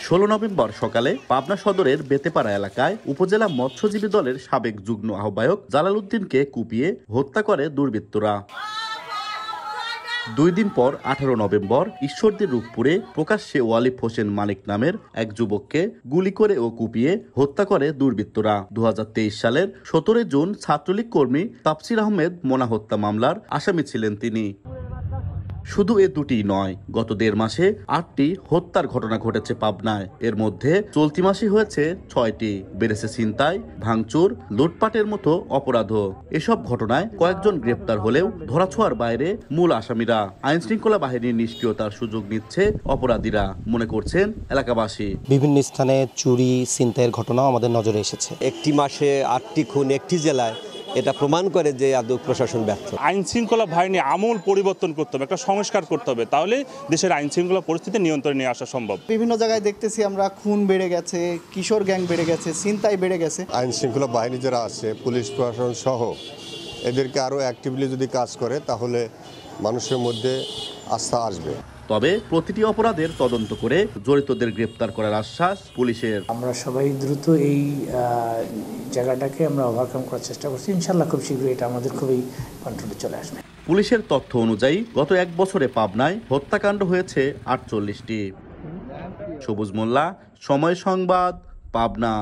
16 November সকালে পাবনা সদরের বেতেপাড়া এলাকায় উপজেলা মৎস্যজীবী দলের সাবেক যুগ্ম আহ্বায়ক জালাল উদ্দিনকে কুপিয়ে হত্যা করে দুর্বৃত্তরা। 2 দিন পর 18 নভেম্বর ঈশ্বরদীর রূপপুরে প্রকাশ্যে ওয়ালিফ হোসেন মানিক নামের এক যুবককে গুলি করে ও কুপিয়ে হত্যা করে দুর্বৃত্তরা। 2023 সালের 17 জুন ছাত্রলীগ কর্মী তাফসির আহমেদ মোনা হত্যা মামলার আসামি ছিলেন তিনি। শুধু এ দুটিই নয়, গত 1.5 মাসে 8টি হত্যার ঘটনা ঘটেছে পাবনায়। এর মধ্যে চলতি মাসে হয়েছে 6টি। বেড়েছে ছিনতাই, ভাঙচুর, লুটপাটের মতো অপরাধও। এসব ঘটনায় কয়েকজন গ্রেপ্তার হলেও ধরাছোঁয়ার বাইরে মূল আসামিরা। আইন শৃঙ্খলা বাহিনীর নিষ্ক্রিয়তার সুযোগ নিচ্ছে অপরাধীরা, মনে করছেন এলাকাবাসী। বিভিন্ন স্থানে চুরি, ছিনতাইয়ের ঘটনাও আমাদের নজরে এসেছে। একটি মাসে 8টি খুন একটি জেলায়, এটা প্রমাণ করে যে আদৌ প্রশাসন ব্যর্থ। আইন শৃঙ্খলা বাহিনী আমূল পরিবর্তন করতে হবে, একটা সংস্কার করতে হবে, তাহলে দেশের আইন শৃঙ্খলা পরিস্থিতি নিয়ন্ত্রণে নিয়ে আসা সম্ভব। বিভিন্ন জায়গায় দেখতেছি আমরা খুন বেড়ে গেছে, কিশোর গ্যাং বেড়ে গেছে, ছিনতাই বেড়ে গেছে। আইন শৃঙ্খলা বাহিনী যারা আছে, পুলিশ প্রশাসন সহ এদেরকে আরও অ্যাক্টিভলি যদি কাজ করে তাহলে মানুষের মধ্যে আস্থা আসবে। তবে প্রতিটি অপরাধের তদন্ত করে জড়িতদের গ্রেপ্তার করার আশ্বাস পুলিশের। আমরা সবাই দ্রুত এই জায়গাটাকে আমরা ওভারকাম করার চেষ্টা করছি। ইনশাআল্লাহ খুব শীঘ্রই এটা আমাদের খুবই কন্ট্রোলে চলে আসবে। পুলিশের তথ্য অনুযায়ী গত 1 বছরে পাবনায় হত্যাকাণ্ড হয়েছে 48টি। সবুজ মোল্লা, সময় সংবাদ, পাবনা।